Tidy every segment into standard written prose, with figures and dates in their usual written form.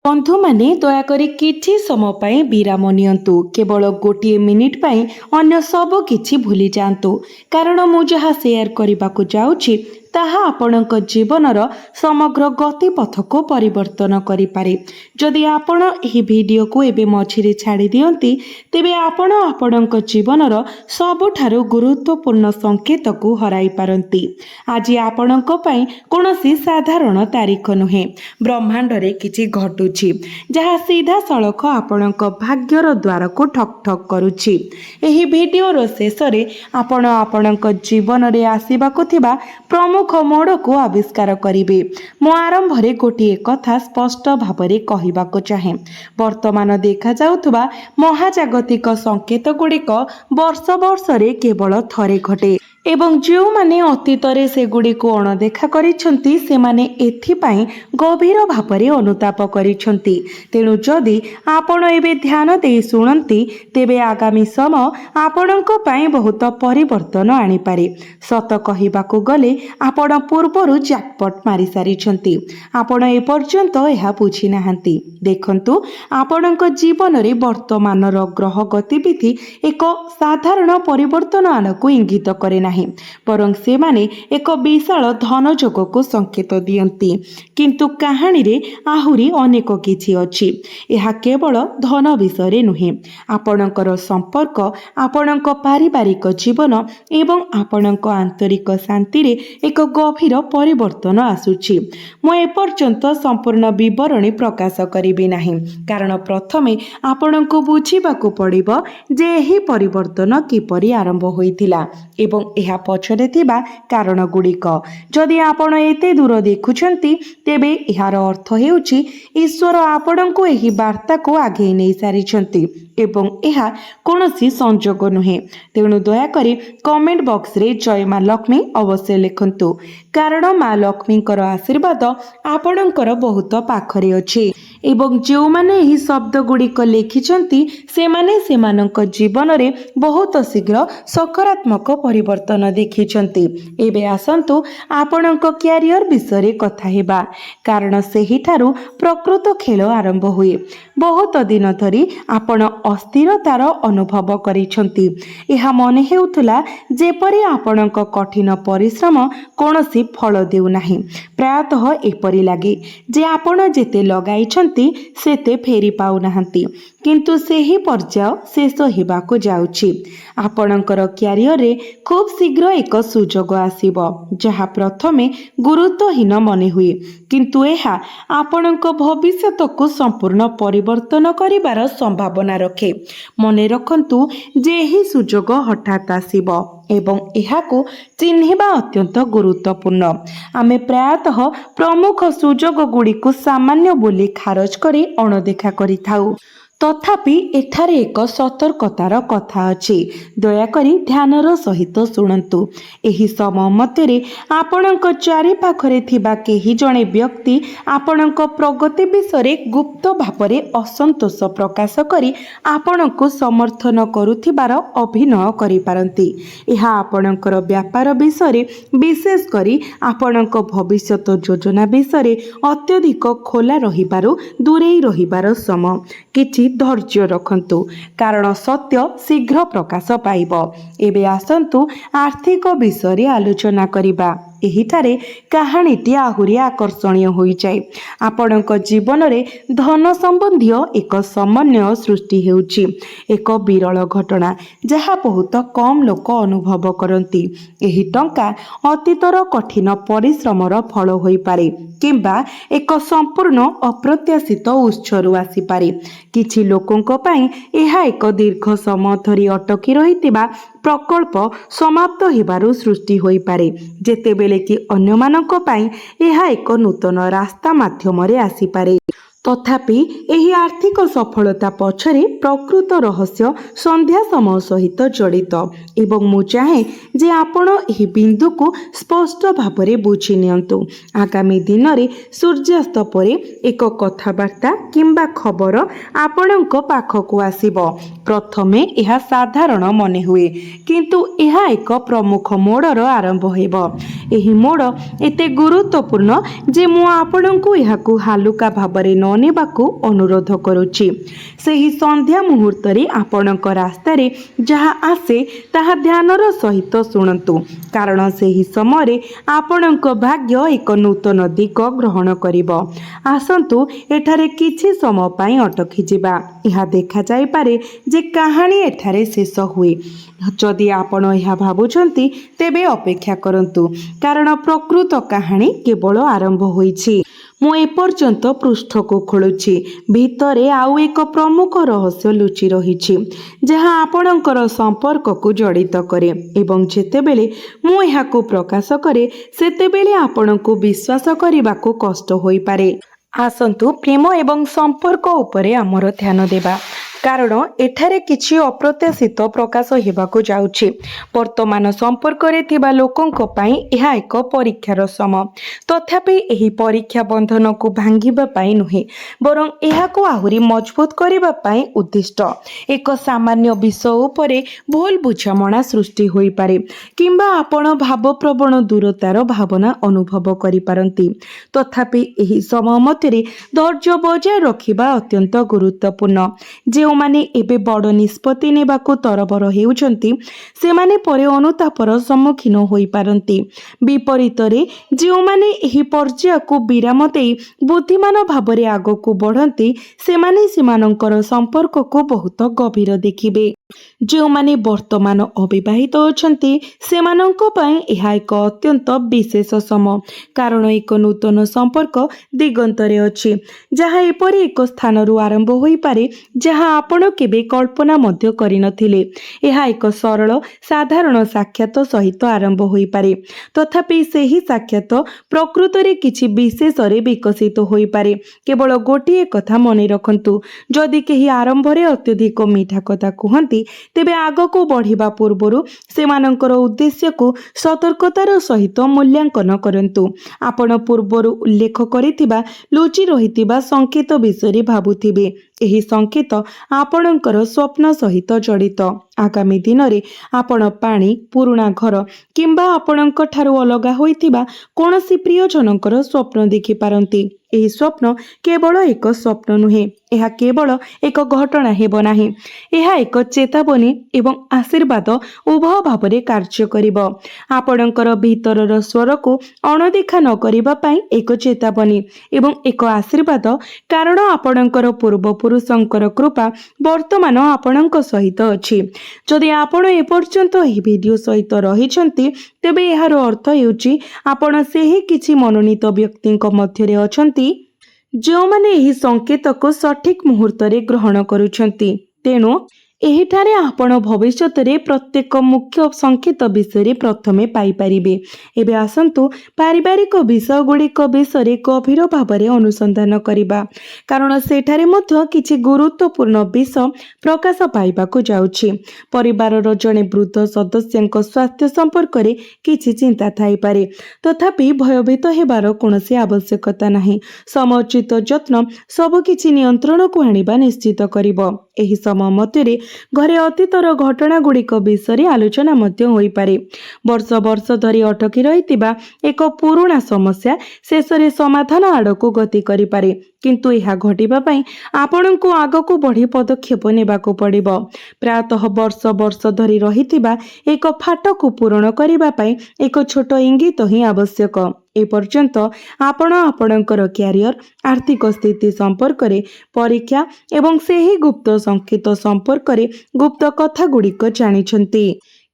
बंधु माने दयाकरी किछि समय पाई विराम नियंतु। केवल गोटे मिनिट पाई अन्य सब किछि भूली जांतु, कारण मु जहा शेयर करने को जाउछि ताहा आपणक जीवनर समग्र गतिपथ को परिवर्तन करिपारे। जदि आपण एही वीडियो को एबे मझिरे छाड़ी दियंती तेबे आपण आपणक जीवनर सबठारु गुरुत्वपूर्ण संकेत को हराई पारंती। आज आपणक पई कोनोसी साधारण तारीख नुहे, ब्रह्मांड रे किछि घटुछि जहा सीधा सड़क आपणक भाग्यर द्वार को ठक ठक करुछि। एही वीडियो रो शेष रे आपण आपणक जीवन रे आसीबाको थिबा प्रमुख मोड़ को आविष्कार करिवे। मो आरंभ रे गोटे कथा स्पष्ट भावरे कहिबाको चाहे। वर्तमान देखा जाउथबा महाजागतिक संकेत गुड़िक वर्ष वर्ष रे केवल थरे घटे एवं जो माने अतीत रे से गुड़ी को अणदेखा करिसंती से माने एथिपाई गभीर भावरे अनुताप करिसंती। तेणु जदि आपण एबे ध्यान दे सुनंती तेबे आगामी समय आपणक पई बहुत परिवर्तन आनी पारे। सत कहिबाको गले आपण पूर्वरु जैकपॉट मारी सारिसंती, आपण ए पर्यंत एहा बुझी नाहंती। देखंतु आपणक जीवन रे वर्तमानर ग्रह गतिविधि एक साधारण परिवर्तन आनकु इंगित करे नाही, बरं से माने एक विशाल धन जोग को संकेत दियंती। किंतु कहानी रे आहुरी अनेक किछि अछि। एहा केवल धन विषय नुहे, आपणकर संपर्क, आपणक पारिवारिक जीवन एवं आपणक आंतरिक शांति रे एक गभीर परिवर्तन आसुछि। मु एपर्यंत संपूर्ण विवरणी प्रकाश करिबि नाही, कारण प्रथमे आपणको बुझिबाकू पड़िबो जे एही परिवर्तन किपरि आरंभ होइथिला एवं एहा पछरे थिबा कारण गुड़िक। जदि आपण एते दूर देखुछंती तेबे एहार अर्थ हेउछि ईश्वर आपणको एही वार्ता को आगे नै सारिछंती एवं एहा कोनोसी संजोग नुहे। तेणु दया करी कमेंट बॉक्स रे जय मां लक्ष्मी अवश्य लिखंतु, कारण मां लक्ष्मीकर आशीर्वाद आपणकर बहुत पाखरे अछि एवं जो माने एही शब्द गुड़िक लिखिछंती सेमाने सेमानक जीवन रे बहुत शीघ्र सकारात्मक परिवर्तन देखिछंती। एबे आसंतु आपणक क्यारियर विषय कथा हेबा, कारण सेही ठारू प्रकृत खेल आरंभ हुए। बहुत दिन धरी आपण अस्थिरतार अनुभव करिछंती। एहा मने हेउथला जेपरि आपणक कठिन परिश्रम कोनोसी फल देउ नाही। प्रायतः एपरि लागे जे आपण जेते लगाइछंती सेते फेरी पाउ नाहंती, किंतु सेही पर्याय शेष हेबाको जाउछि। आपणकर क्यारियर रे खूब शीघ्र एक सुजोग आसीबो जहा प्रथमे गुरुत्वहीन मने हुए, किंतु एहा आपणक भविष्यत को संपूर्ण परिवर्तन करिबार संभावना रखे। मने रखंतु जे एही सुजोग हठात आसीबो एवं एहाको चिन्हिबा अत्यंत गुरुत्वपूर्ण। आमे प्रायतः प्रमुख सुजोग गुड़ी को सामान्य बोली खारज करी अणदेखा करिथाउ, तथापि एठारे एक सतर्कतार कथा अछि। दयाकरी ध्यानर सहित शुणन्तु। एही समय मध्यरे आपणक चारि पाखरे थिबा केही जणे व्यक्ति आपणक प्रगति विषय गुप्त भावरे असंतोष प्रकाश करी आपणको समर्थन करुथिबार अभिनय करि पारंती। एहा आपणकर व्यापार विषय विशेष करी आपणक भविष्यत योजना विषय अत्यधिक खोला रहिबारु दूरेई रहिबार समय। किछि धैर्य रखंतु, कारण सत्य शीघ्र प्रकाश पाइब। एबे आसंतु आर्थिक विषय आलोचना करिबा। एहिठारे कहानीटी आहुरी आकर्षणीय होई जाए। आपणक जीवन रे धन संबंधी एक समन्वय सृष्टि हेउछि, एक विरल घटना जहा बहुत कम लोक अनुभव करंती। एही टंका अतीतर कठिन परिश्रमर फल होई पारे किंबा एक संपूर्ण अप्रत्याशित उत्सरू आसी पारे। किछि लोकंक पई एहा एक दीर्घ समय धरी अटकी रहितिबा प्रकल्प समाप्त हेबारु सृष्टि होई पारे, जेतेबेले कि अन्यमानक पई एहा एक नूतन रास्ता माध्यमरे आसी पारे। तथापि एही आर्थिक सफलता पछरे प्रकृत रहस्य संध्या समय सहित जड़ित एवं मु चाहे जे आपण एही बिंदु को स्पष्ट भावरे बुझी नियंतु। आगामी दिन रे सूर्यास्त परे एक कथावार्ता किंबा खबर आपणक पाखकु आसीबो। प्रथमे एहा साधारण मने हुए, किंतु एहा एक प्रमुख मोड़र आरंभ हेबो। एही मोड़ एते गुरुत्वपूर्ण जे मु आपणकु एहाकु हालुका भावरे न न नेबाकू अनुरोध करुछि। सेही संध्या मुहूर्तरे आपणक रास्तारे जहाँ आसे ताहा ध्यानर सहित शुणन्तु, कारण सेही समय आपणक भाग्य एक नूतन दिग ग्रहण करिब। आसन्तु एठारे किछि समय पई अटकी जिबा। यह देखा जाय पारे जे कहानी एठारे शेष हुए। जदि आपण यह भाबुछंती तेबे अपेक्षा करंतु, कारण प्रकृत कहानी केवल आरंभ होईछि। मु एपर्यंत पृष्ठ को खोलुछि। भितरे आउ एक प्रमुख रहस्य लुचि रहिछि, जहाँ आपणकर संपर्क को जड़ित करे एवं जेतेबेले मु एहाकू प्रकाश करे सेतेबेले आपणकू विश्वास करबाकू कष्ट होई पारे। आसंतु प्रेम एवं संपर्क उपरे आमर ध्यान देबा, कारण एठारे किछि अप्रत्याशित प्रकाश हेबाकू जाउछि। वर्तमान संपर्क रे थिबा लोकंक पई एहा एक परीक्षार समय। तथापि एही परीक्षा बंधन को भांगिबा पई नुहे, बरं एहाकू आहुरी मजबूत करिबा पई उद्दिष्ट। एक सामान्य विषय उपरे भूल बुझामणा सृष्टि होई पारे, किंबा आपण भावप्रवण दूरतार भावना अनुभव करि पारंती। तथापि एही समय मध्यरे धैर्य बजाय रखिबा अत्यंत गुरुत्वपूर्ण। ଯେଉଁମାନେ ଏବେ ବଡ଼ ନିଷ୍ପତ୍ତି ନେବାକୁ ତରବର ହେଉଛନ୍ତି ସେମାନେ ପରେ ଅନୁତାପର ସମ୍ମୁଖୀନ ହୋଇପାରନ୍ତି। ବିପରୀତରେ ଯେଉଁମାନେ ଏହି ପର୍ଯ୍ୟାୟକୁ ବିରାମ ଦେଇ ବୁଦ୍ଧିମାନ ଭାବରେ ଆଗକୁ ବଢ଼ନ୍ତି ସେମାନେ ସେମାନଙ୍କର ସମ୍ପର୍କକୁ ବହୁତ ଗଭୀର ଦେଖିବେ। ଯେଉଁମାନେ ବର୍ତ୍ତମାନ ଅବିବାହିତ ଅଛନ୍ତି ସେମାନଙ୍କ ପାଇଁ ଏହା ଏକ ଅତ୍ୟନ୍ତ ବିଶେଷ ସମୟ, କାରଣ ଏକ ନୂତନ ସମ୍ପର୍କ ଦିଗନ୍ତରେ ଅଛି, ଯାହା ଏପରି ଏକ ସ୍ଥାନରୁ ଆରମ୍ଭ ହୋଇପାରେ ଯାହା ଆପଣ କେବେ କଳ୍ପନା ମଧ୍ୟ କରିନଥିଲେ। ଏହା ଏକ ସରଳ ସାଧାରଣ ସାକ୍ଷାତ ସହିତ ଆରମ୍ଭ ହୋଇପାରେ, ତଥାପି ସେହି ସାକ୍ଷାତ ପ୍ରକୃତରେ କିଛି ବିଶେଷରେ ବିକଶିତ ହୋଇପାରେ। କେବଳ ଗୋଟିଏ କଥା ମନେ ରଖନ୍ତୁ, ଯଦି କେହି ଆରମ୍ଭରେ ଅତ୍ୟଧିକ ମିଠା କଥା କୁହନ୍ତି ତେବେ ଆଗକୁ ବଢ଼ିବା ପୂର୍ବରୁ ସେମାନଙ୍କର ଉଦ୍ଦେଶ୍ୟକୁ ସତର୍କତାର ସହିତ ମୂଲ୍ୟାଙ୍କନ କରନ୍ତୁ। ଆପଣ ପୂର୍ବରୁ ଉଲ୍ଲେଖ କରିଥିବା ଲୁଚି ରହିଥିବା ସଂକେତ ବିଷୟରେ ଭାବୁଥିବେ। ଏହି ସଂକେତ ଆପଣଙ୍କର ସ୍ୱପ୍ନ ସହିତ ଜଡ଼ିତ। ଆଗାମୀ ଦିନରେ ଆପଣ ପାଣି, ପୁରୁଣା ଘର କିମ୍ବା ଆପଣଙ୍କ ଠାରୁ ଅଲଗା ହୋଇଥିବା କୌଣସି ପ୍ରିୟଜନଙ୍କର ସ୍ୱପ୍ନ ଦେଖିପାରନ୍ତି। ଏହି ସ୍ୱପ୍ନ କେବଳ ଏକ ସ୍ୱପ୍ନ ନୁହେଁ, ଏହା କେବଳ ଏକ ଘଟଣା ହେବ ନାହିଁ, ଏହା ଏକ ଚେତାବନୀ ଏବଂ ଆଶୀର୍ବାଦ ଉଭୟ ଭାବରେ କାର୍ଯ୍ୟ କରିବ। ଆପଣଙ୍କର ଭିତରର ସ୍ୱରକୁ ଅଣଦେଖା ନ କରିବା ପାଇଁ ଏକ ଚେତାବନୀ ଏବଂ ଏକ ଆଶୀର୍ବାଦ, କାରଣ ଆପଣଙ୍କର ପୂର୍ବପୁରୁଷଙ୍କର କୃପା ବର୍ତ୍ତମାନ ଆପଣଙ୍କ ସହିତ ଅଛି। ଯଦି ଆପଣ ଏପର୍ଯ୍ୟନ୍ତ ଏହି ଭିଡ଼ିଓ ସହିତ ରହିଛନ୍ତି ତେବେ ଏହାର ଅର୍ଥ ହେଉଛି ଆପଣ ସେହି କିଛି ମନୋନୀତ ବ୍ୟକ୍ତିଙ୍କ ମଧ୍ୟରେ ଅଛନ୍ତି ଯେଉଁମାନେ ଏହି ସଂକେତକୁ ସଠିକ୍ ମୁହୂର୍ତ୍ତରେ ଗ୍ରହଣ କରୁଛନ୍ତି। ତେଣୁ ଏହିଠାରେ ଆପଣ ଭବିଷ୍ୟତରେ ପ୍ରତ୍ୟେକ ମୁଖ୍ୟ ସଂକେତ ବିଷୟରେ ପ୍ରଥମେ ପାଇପାରିବେ। ଏବେ ଆସନ୍ତୁ ପାରିବାରିକ ବିଷୟଗୁଡ଼ିକ ବିଷୟରେ ଗଭୀର ଭାବରେ ଅନୁସନ୍ଧାନ କରିବା, କାରଣ ସେଠାରେ ମଧ୍ୟ କିଛି ଗୁରୁତ୍ୱପୂର୍ଣ୍ଣ ବିଷୟ ପ୍ରକାଶ ପାଇବାକୁ ଯାଉଛି। ପରିବାରର ଜଣେ ବୃଦ୍ଧ ସଦସ୍ୟଙ୍କ ସ୍ୱାସ୍ଥ୍ୟ ସମ୍ପର୍କରେ କିଛି ଚିନ୍ତା ଥାଇପାରେ, ତଥାପି ଭୟଭୀତ ହେବାର କୌଣସି ଆବଶ୍ୟକତା ନାହିଁ। ସମୟୋଚିତ ଯତ୍ନ ସବୁକିଛି ନିୟନ୍ତ୍ରଣକୁ ଆଣିବା ନିଶ୍ଚିତ କରିବ। ଏହି ସମୟ ମଧ୍ୟରେ ଘରେ ଅତୀତର ଘଟଣାଗୁଡ଼ିକ ବିଷୟରେ ଆଲୋଚନା ମଧ୍ୟ ହୋଇପାରେ। ବର୍ଷ ବର୍ଷ ଧରି ଅଟକି ରହିଥିବା ଏକ ପୁରୁଣା ସମସ୍ୟା ଶେଷରେ ସମାଧାନ ଆଡ଼କୁ ଗତି କରିପାରେ, କିନ୍ତୁ ଏହା ଘଟିବା ପାଇଁ ଆପଣଙ୍କୁ ଆଗକୁ ବଢ଼ି ପଦକ୍ଷେପ ନେବାକୁ ପଡ଼ିବ। ପ୍ରାୟତଃ ବର୍ଷ ବର୍ଷ ଧରି ରହିଥିବା ଏକ ଫାଟକୁ ପୂରଣ କରିବା ପାଇଁ ଏକ ଛୋଟ ଇଙ୍ଗିତ ହିଁ ଆବଶ୍ୟକ। ଏପର୍ଯ୍ୟନ୍ତ ଆପଣ ଆପଣଙ୍କର କ୍ୟାରିୟର, ଆର୍ଥିକ ସ୍ଥିତି ସମ୍ପର୍କରେ ପରୀକ୍ଷା ଏବଂ ସେହି ଗୁପ୍ତ ସଂକେତ ସମ୍ପର୍କରେ ଗୁପ୍ତ କଥାଗୁଡ଼ିକ ଜାଣିଛନ୍ତି,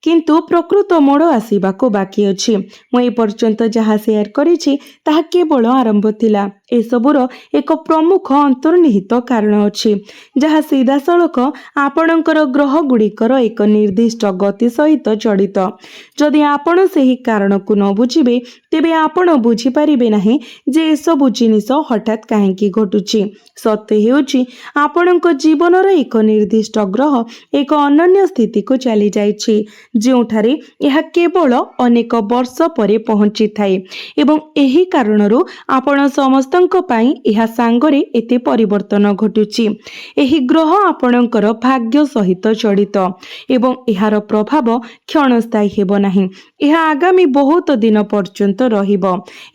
କିନ୍ତୁ ପ୍ରକୃତ ମୋଡ଼ ଆସିବାକୁ ବାକି ଅଛି। ମୁଁ ଏପର୍ଯ୍ୟନ୍ତ ଯାହା ସେୟାର କରିଛି ତାହା କେବଳ ଆରମ୍ଭ ଥିଲା। ଏସବୁର ଏକ ପ୍ରମୁଖ ଅନ୍ତର୍ନିହିତ କାରଣ ଅଛି, ଯାହା ସିଧାସଳଖ ଆପଣଙ୍କର ଗ୍ରହଗୁଡ଼ିକର ଏକ ନିର୍ଦ୍ଦିଷ୍ଟ ଗତି ସହିତ ଜଡ଼ିତ। ଯଦି ଆପଣ ସେହି କାରଣକୁ ନ ବୁଝିବେ ତେବେ ଆପଣ ବୁଝିପାରିବେ ନାହିଁ ଯେ ଏସବୁ ଜିନିଷ ହଠାତ୍ କାହିଁକି ଘଟୁଛି। ସତ୍ୟ ହେଉଛି ଆପଣଙ୍କ ଜୀବନର ଏକ ନିର୍ଦ୍ଦିଷ୍ଟ ଗ୍ରହ ଏକ ଅନନ୍ୟ ସ୍ଥିତିକୁ ଚାଲିଯାଇଛି, ଯେଉଁଠାରେ ଏହା କେବଳ ଅନେକ ବର୍ଷ ପରେ ପହଞ୍ଚିଥାଏ ଏବଂ ଏହି କାରଣରୁ ଆପଣ ସମସ୍ତ ସମସ୍ତଙ୍କ ପାଇଁ ଏହା ସାଙ୍ଗରେ ଏତେ ପରିବର୍ତ୍ତନ ଘଟୁଛି। ଏହି ଗ୍ରହ ଆପଣଙ୍କର ଭାଗ୍ୟ ସହିତ ଜଡ଼ିତ ଏବଂ ଏହାର ପ୍ରଭାବ କ୍ଷଣସ୍ଥାୟୀ ହେବ ନାହିଁ। ଏହା ଆଗାମୀ ବହୁତ ଦିନ ପର୍ଯ୍ୟନ୍ତ ରହିବ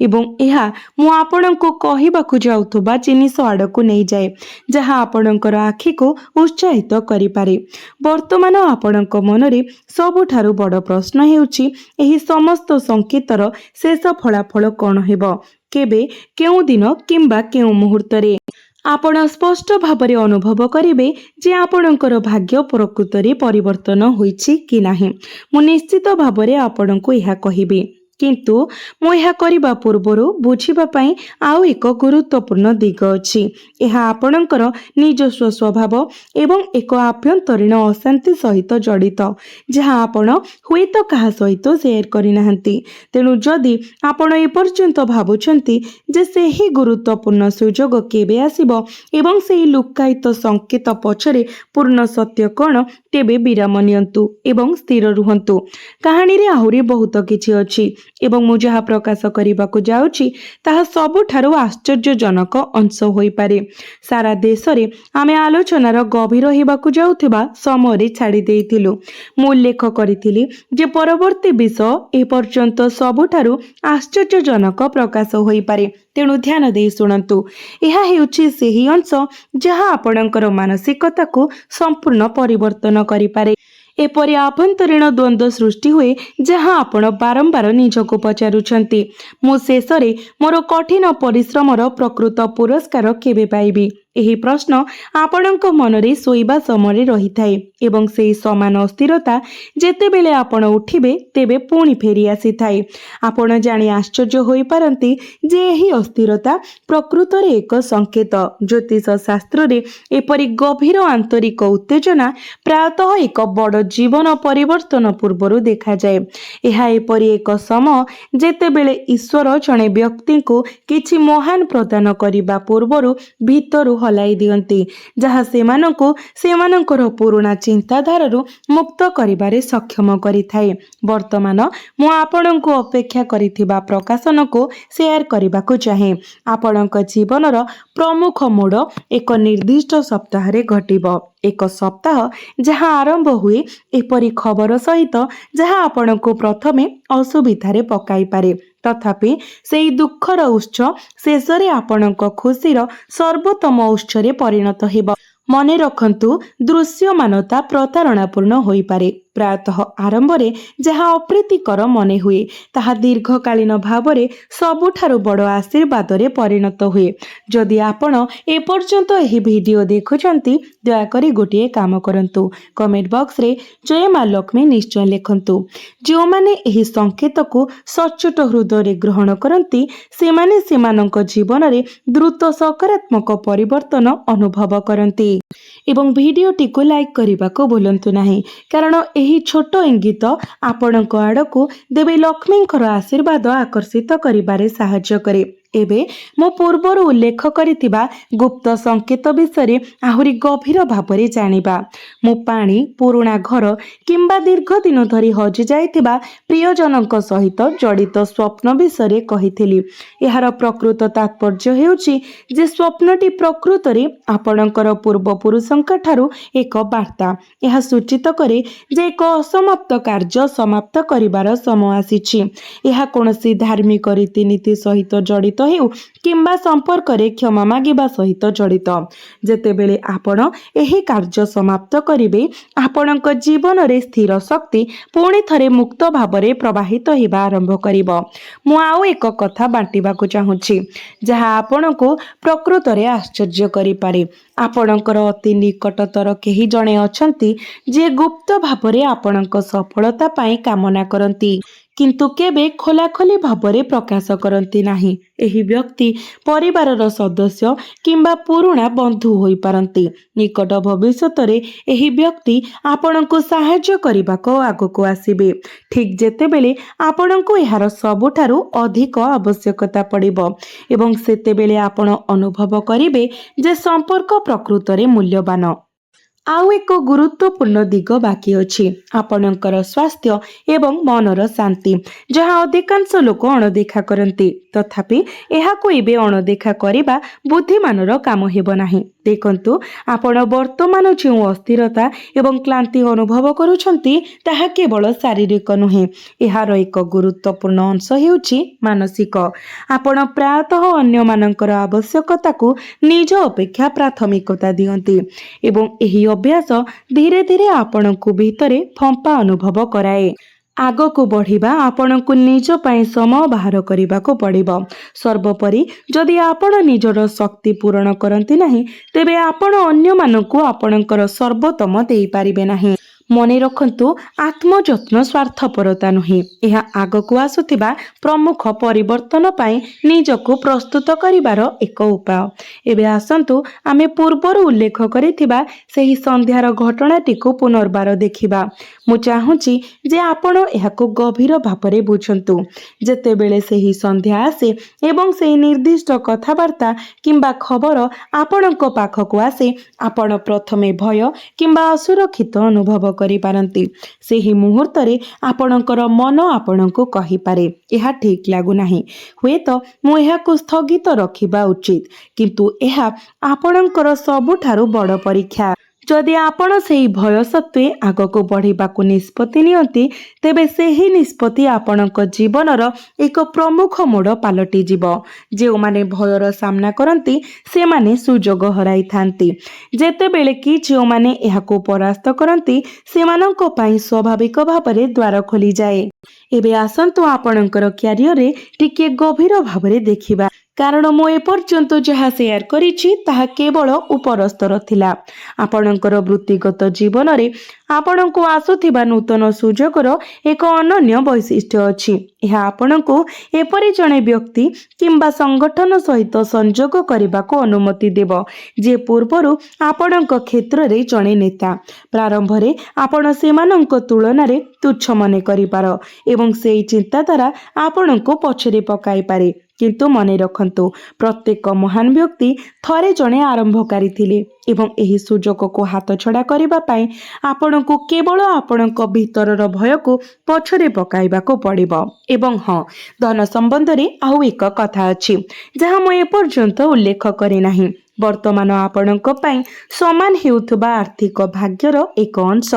ଏବଂ ଏହା ମୁଁ ଆପଣଙ୍କୁ କହିବାକୁ ଯାଉଥିବା ଜିନିଷ ଆଡ଼କୁ ନେଇଯାଏ, ଯାହା ଆପଣଙ୍କର ଆଖିକୁ ଉତ୍ସାହିତ କରିପାରେ। ବର୍ତ୍ତମାନ ଆପଣଙ୍କ ମନରେ ସବୁଠାରୁ ବଡ଼ ପ୍ରଶ୍ନ ହେଉଛି, ଏହି ସମସ୍ତ ସଂକେତର ଶେଷ ଫଳାଫଳ କ'ଣ ହେବ? କେବେ, କେଉଁ ଦିନ କିମ୍ବା କେଉଁ ମୁହୂର୍ତ୍ତରେ ଆପଣ ସ୍ପଷ୍ଟ ଭାବରେ ଅନୁଭବ କରିବେ ଯେ ଆପଣଙ୍କର ଭାଗ୍ୟ ପ୍ରକୃତରେ ପରିବର୍ତ୍ତନ ହୋଇଛି କି ନାହିଁ? ମୁଁ ନିଶ୍ଚିତ ଭାବରେ ଆପଣଙ୍କୁ ଏହା କହିବି, କିନ୍ତୁ ମୁଁ ଏହା କରିବା ପୂର୍ବରୁ ବୁଝିବା ପାଇଁ ଆଉ ଏକ ଗୁରୁତ୍ୱପୂର୍ଣ୍ଣ ଦିଗ ଅଛି। ଏହା ଆପଣଙ୍କର ନିଜସ୍ୱ ସ୍ୱଭାବ ଏବଂ ଏକ ଆଭ୍ୟନ୍ତରୀଣ ଅଶାନ୍ତି ସହିତ ଜଡ଼ିତ, ଯାହା ଆପଣ ହୁଏତ କାହା ସହିତ ସେୟାର କରିନାହାନ୍ତି। ତେଣୁ ଯଦି ଆପଣ ଏପର୍ଯ୍ୟନ୍ତ ଭାବୁଛନ୍ତି ଯେ ସେହି ଗୁରୁତ୍ୱପୂର୍ଣ୍ଣ ସୁଯୋଗ କେବେ ଆସିବ ଏବଂ ସେହି ଲୁକ୍କାୟିତ ସଂକେତ ପଛରେ ପୂର୍ଣ୍ଣ ସତ୍ୟ କ'ଣ, ତେବେ ବିରାମ ନିଅନ୍ତୁ ଏବଂ ସ୍ଥିର ରୁହନ୍ତୁ। କାହାଣୀରେ ଆହୁରି ବହୁତ କିଛି ଅଛି ଏବଂ ମୁଁ ଯାହା ପ୍ରକାଶ କରିବାକୁ ଯାଉଛି ତାହା ସବୁଠାରୁ ଆଶ୍ଚର୍ଯ୍ୟଜନକ ଅଂଶ ହୋଇପାରେ। ସାରା ଦେଶରେ ଆମେ ଆଲୋଚନାର ଗଭୀର ହେବାକୁ ଯାଉଥିବା ସମୟରେ ଛାଡ଼ି ଦେଇଥିଲୁ। ମୁଁ ଉଲ୍ଲେଖ କରିଥିଲି ଯେ ପରବର୍ତ୍ତୀ ବିଷୟ ଏପର୍ଯ୍ୟନ୍ତ ସବୁଠାରୁ ଆଶ୍ଚର୍ଯ୍ୟଜନକ ପ୍ରକାଶ ହୋଇପାରେ। ତେଣୁ ଧ୍ୟାନ ଦେଇ ଶୁଣନ୍ତୁ। ଏହା ହେଉଛି ସେହି ଅଂଶ ଯାହା ଆପଣଙ୍କର ମାନସିକତାକୁ ସମ୍ପୂର୍ଣ୍ଣ ପରିବର୍ତ୍ତନ କରିପାରେ। ଏପରି ଆଭ୍ୟନ୍ତରୀଣ ଦ୍ୱନ୍ଦ୍ୱ ସୃଷ୍ଟି ହୁଏ ଯାହା ଆପଣ ବାରମ୍ବାର ନିଜକୁ ପଚାରୁଛନ୍ତି, ମୁଁ ଶେଷରେ ମୋର କଠିନ ପରିଶ୍ରମର ପ୍ରକୃତ ପୁରସ୍କାର କେବେ ପାଇବି? ଏହି ପ୍ରଶ୍ନ ଆପଣଙ୍କ ମନରେ ଶୋଇବା ସମୟରେ ରହିଥାଏ ଏବଂ ସେହି ସମାନ ଅସ୍ଥିରତା ଯେତେବେଳେ ଆପଣ ଉଠିବେ ତେବେ ପୁଣି ଫେରି ଆସିଥାଏ। ଆପଣ ଜାଣି ଆଶ୍ଚର୍ଯ୍ୟ ହୋଇପାରନ୍ତି ଯେ ଏହି ଅସ୍ଥିରତା ପ୍ରକୃତରେ ଏକ ସଂକେତ। ଜ୍ୟୋତିଷ ଶାସ୍ତ୍ରରେ ଏପରି ଗଭୀର ଆନ୍ତରିକ ଉତ୍ତେଜନା ପ୍ରାୟତଃ ଏକ ବଡ଼ ଜୀବନ ପରିବର୍ତ୍ତନ ପୂର୍ବରୁ ଦେଖାଯାଏ। ଏହା ଏପରି ଏକ ସମୟ ଯେତେବେଳେ ଈଶ୍ୱର ଜଣେ ବ୍ୟକ୍ତିଙ୍କୁ କିଛି ମହାନ ପ୍ରଦାନ କରିବା ପୂର୍ବରୁ ଭିତରୁ ହଲାଇ ଦିଅନ୍ତି, ଯାହା ସେମାନଙ୍କୁ ସେମାନଙ୍କର ପୁରୁଣା ଚିନ୍ତାଧାରାରୁ ମୁକ୍ତ କରିବାରେ ସକ୍ଷମ କରିଥାଏ। ବର୍ତ୍ତମାନ ମୁଁ ଆପଣଙ୍କୁ ଅପେକ୍ଷା କରିଥିବା ପ୍ରକାଶନକୁ ସେୟାର କରିବାକୁ ଚାହେଁ। ଆପଣଙ୍କ ଜୀବନର ପ୍ରମୁଖ ମୋଡ଼ ଏକ ନିର୍ଦ୍ଦିଷ୍ଟ ସପ୍ତାହରେ ଘଟିବ। ଏକ ସପ୍ତାହ ଯାହା ଆରମ୍ଭ ହୁଏ ଏପରି ଖବର ସହିତ ଯାହା ଆପଣଙ୍କୁ ପ୍ରଥମେ ଅସୁବିଧାରେ ପକାଇପାରେ, ତଥାପି ସେହି ଦୁଃଖର ଉତ୍ସ ଶେଷରେ ଆପଣଙ୍କ ଖୁସିର ସର୍ବୋତ୍ତମ ଉତ୍ସରେ ପରିଣତ ହେବ। ମନେ ରଖନ୍ତୁ, ଦୃଶ୍ୟମାନତା ପ୍ରତାରଣାପୂର୍ଣ୍ଣ ହୋଇପାରେ। ପ୍ରାୟତଃ ଆରମ୍ଭରେ ଯାହା ଅପ୍ରୀତିକର ମନେ ହୁଏ ତାହା ଦୀର୍ଘକାଳୀନ ଭାବରେ ସବୁଠାରୁ ବଡ଼ ଆଶୀର୍ବାଦରେ ପରିଣତ ହୁଏ। ଯଦି ଆପଣ ଏପର୍ଯ୍ୟନ୍ତ ଏହି ଭିଡ଼ିଓ ଦେଖୁଛନ୍ତି, ଦୟାକରି ଗୋଟିଏ କାମ କରନ୍ତୁ, କମେଣ୍ଟ ବକ୍ସରେ ଜୟ ମା ଲକ୍ଷ୍ମୀ ନିଶ୍ଚୟ ଲେଖନ୍ତୁ। ଯେଉଁମାନେ ଏହି ସଂକେତକୁ ସଚ୍ଚୋଟ ହୃଦୟରେ ଗ୍ରହଣ କରନ୍ତି ସେମାନେ ସେମାନଙ୍କ ଜୀବନରେ ଦ୍ରୁତ ସକାରାତ୍ମକ ପରିବର୍ତ୍ତନ ଅନୁଭବ କରନ୍ତି। ଏବଂ ଭିଡ଼ିଓଟିକୁ ଲାଇକ୍ କରିବାକୁ ଭୁଲନ୍ତୁ ନାହିଁ, କାରଣ ଏହି ଛୋଟ ଇଙ୍ଗିତ ଆପଣଙ୍କ ଆଡ଼କୁ ଦେବୀ ଲକ୍ଷ୍ମୀଙ୍କର ଆଶୀର୍ବାଦ ଆକର୍ଷିତ କରିବାରେ ସାହାଯ୍ୟ କରେ। ଏବେ ମୁଁ ପୂର୍ବରୁ ଉଲ୍ଲେଖ କରିଥିବା ଗୁପ୍ତ ସଂକେତ ବିଷୟରେ ଆହୁରି ଗଭୀର ଭାବରେ ଜାଣିବା। ମୁଁ ପାଣି, ପୁରୁଣା ଘର କିମ୍ବା ଦୀର୍ଘ ଦିନ ଧରି ହଜିଯାଇଥିବା ପ୍ରିୟଜନଙ୍କ ସହିତ ଜଡ଼ିତ ସ୍ୱପ୍ନ ବିଷୟରେ କହିଥିଲି। ଏହାର ପ୍ରକୃତ ତାତ୍ପର୍ଯ୍ୟ ହେଉଛି ଯେ ସ୍ୱପ୍ନଟି ପ୍ରକୃତରେ ଆପଣଙ୍କର ପୂର୍ବପୁରୁଷଙ୍କ ଠାରୁ ଏକ ବାର୍ତ୍ତା। ଏହା ସୂଚିତ କରେ ଯେ ଏକ ଅସମାପ୍ତ କାର୍ଯ୍ୟ ସମାପ୍ତ କରିବାର ସମୟ ଆସିଛି। ଏହା କୌଣସି ଧାର୍ମିକ ରୀତିନୀତି ସହିତ ଜଡ଼ିତ ହେଉ କିମ୍ବା ସମ୍ପର୍କରେ କ୍ଷମା ମାଗିବା ସହିତ ଜଡ଼ିତ। ଯେତେବେଳେ ଆପଣ ଏହି କାର୍ଯ୍ୟ ସମାପ୍ତ କରିବେ, ଆପଣଙ୍କ ଜୀବନରେ ସ୍ଥିର ଶକ୍ତି ପୁଣି ଥରେ ମୁକ୍ତ ଭାବରେ ପ୍ରବାହିତ ହେବା ଆରମ୍ଭ କରିବ। ମୁଁ ଆଉ ଏକ କଥା ବାଣ୍ଟିବାକୁ ଚାହୁଁଛି, ଯାହା ଆପଣଙ୍କୁ ପ୍ରକୃତରେ ଆଶ୍ଚର୍ଯ୍ୟ କରିପାରେ। ଆପଣଙ୍କର ଅତି ନିକଟତର କେହି ଜଣେ ଅଛନ୍ତି ଯିଏ ଗୁପ୍ତ ଭାବରେ ଆପଣଙ୍କ ସଫଳତା ପାଇଁ କାମନା କରନ୍ତି, କିନ୍ତୁ କେବେ ଖୋଲାଖୋଲି ଭାବରେ ପ୍ରକାଶ କରନ୍ତି ନାହିଁ। ଏହି ବ୍ୟକ୍ତି ପରିବାରର ସଦସ୍ୟ କିମ୍ବା ପୁରୁଣା ବନ୍ଧୁ ହୋଇପାରନ୍ତି। ନିକଟ ଭବିଷ୍ୟତରେ ଏହି ବ୍ୟକ୍ତି ଆପଣଙ୍କୁ ସାହାଯ୍ୟ କରିବାକୁ ଆଗକୁ ଆସିବେ, ଠିକ୍ ଯେତେବେଳେ ଆପଣଙ୍କୁ ଏହାର ସବୁଠାରୁ ଅଧିକ ଆବଶ୍ୟକତା ପଡ଼ିବ ଏବଂ ସେତେବେଳେ ଆପଣ ଅନୁଭବ କରିବେ ଯେ ସମ୍ପର୍କ ପ୍ରକୃତରେ ମୂଲ୍ୟବାନ। आउ एक गुरुत्वपूर्ण दिग बाकी अछि आपणकर स्वास्थ्य एवं मनर शांति जहाँ अधिकांश लोक अणदेखा करती तथापि एहाकु एबे अणदेखा करिबा बुद्धिमानर काम हेब नाही। देखंतु आपण वर्तमान जो अस्थिरता एवं क्लांति अनुभव करुछंती ताहा केवल शारीरिक नुहे एहार एक गुरुत्वपूर्ण अंश हेउछि मानसिक। आपण प्रायतः अन्य मानकर आवश्यकता को निज अपेक्षा प्राथमिकता दियंती एवं एही अभ्यास धीरे धीरे आपण को भीतरे फंपा अनुभव कराए। आग को बढ़िबा आपण को निज पाई समय बाहर करने को पड़िबो। सर्वोपरि जदि आपण निजर शक्ति पूरण करती नहीं तेबे आपण अन्य मानकु आपणकर सर्वोत्तम देई पारिबे नहीं। मने रखंतु आत्मजत्न स्वार्थपरता नुहे यह आगकू आसुथिबा प्रमुख परिवर्तन पाई निजको प्रस्तुत करिवार एक उपाय। एबे आसंतु आमे पूर्वर उल्लेख करिथिबा सेही संध्यार घटनाटी को पुनर्बार देखिबा। मु चाहूची जे आपण एहाको गभीर भावरे बुझंतु। जेतेबेले सेही संध्या आसे एवं सेही निर्दिष्ट कथावार्ता किंबा खबर आपणको पाखको आसे आपण प्रथमे भय किंबा असुरक्षित अनुभव करि पारंती। सेही मुहूर्तरे आपणकर मन आपणको कहि पारे एहा ठीक लागु नाही हुए तो मु एहाको स्थगित रखिबा उचित किंतु एहा आपणकर सबुठारु बड़ परीक्षा। जदि आपण सेही भय सत्वे आगको बढ़िबाकू निष्पत्ति नियंती तेबे सेही निष्पत्ति आपणक जीवनर एक प्रमुख मोड़ पालटी जीवो। जे माने भयर सामना करंती से माने सुजोग हराई थांती जेतेबेले कि जे माने एहाको परास्त करंती सेमानंको पाई स्वाभाविक भावरे द्वार खोली जाए। एबे आसंतु आपणकर क्यारियर रे टिके गभीर भावरे देखिबा कारण मु एपर्यंत जहाँ शेयर करिछि ताहा केवल उपरस्तर थिला। आपणकर वृत्तिगत जीवन रे आपणको आसुथिबा नूतन सुजोगर एक अनन्य वैशिष्ट्य अछि। यह आपणको एपरि जणे व्यक्ति किंबा संगठन सहित संजोग करबाको अनुमति देव जे पूर्वरु आपणक क्षेत्र रे जणे नेता। प्रारंभ रे आपण सेमानंक तुलना रे तुच्छ मने करिपार एवं सेई चिंताधारा आपणको पछरे पकाई पारे किंतु मने रखंतु प्रत्येक महान व्यक्ति थरे जणे आरंभकारी थिले एवं एही सुजोग को हाथ छड़ा करिबा पई आपणको केवल आपणक भीतरर भय को पछरे पकाइबा को पड़िबो। एवं हाँ धन संबंध रे आउ एक कथा अछि जहाँ मु एपर्यंत उल्लेख करे नाही। वर्तमान आपणक पई समान हेउथबा आर्थिक भाग्यर एक अंश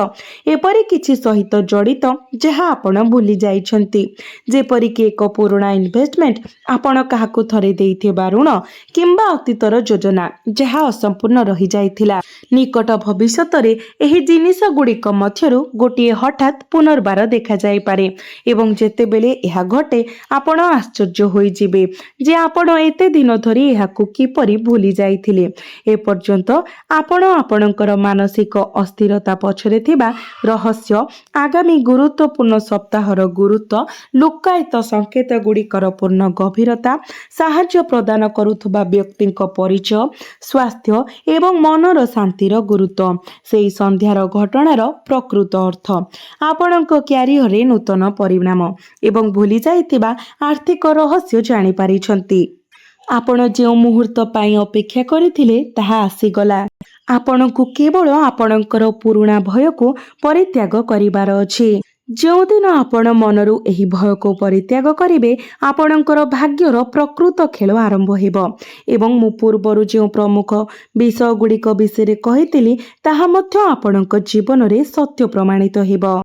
एपरि किछि सहित जड़ित जहाँ आपण भूली जाइछंती जेपरि कि एक पुराना इन्वेस्टमेंट आपण काहाकू थरे देइथिबा ऋण किंबा अतीतर योजना जहाँ असंपूर्ण रही जाइथिला। निकट भविष्यत रे एही जिनिस गुड़िक मध्यरु गोटिए हठात पुनर्बार देखा जाई पारे एवं जेतेबेले एहा घटे आपण आश्चर्य होई जिबे जे आपण एते दिन धरी एहाकू किपरि भूली जाइथिले। ए पर्यंत आपण आपणकर मानसिक अस्थिरता पछरे थिबा रहस्य आगामी गुरुत्वपूर्ण सप्ताहर गुरुत्व लुक्कायित संकेत गुड़िकर पूर्ण गभीरता साहाय्य प्रदान करुथबा व्यक्तिक परिचय स्वास्थ्य एवं मनर शांतिर गुरुत्व सेही संध्यार घटनार प्रकृत अर्थ आपणक क्यारियर रे नूतन परिणाम एवं भूली जाइथिबा आर्थिक रहस्य जानि पारिछंती। आपण जो मुहूर्त पाई अपेक्षा करथिले ताहा आसीगला। आपणकू केवल आपणकर पुराणा भय को परित्याग करिबार अछि। जो दिन आपण मनरु एही भय को परित्याग करिवे आपणकर भाग्यर प्रकृत खेल आरंभ हेबो एवं मु पूर्वरु जो प्रमुख विषय गुड़िक विषय कहितिली ताहा मध्य आपणक जीवन रे सत्य प्रमाणित हेबो।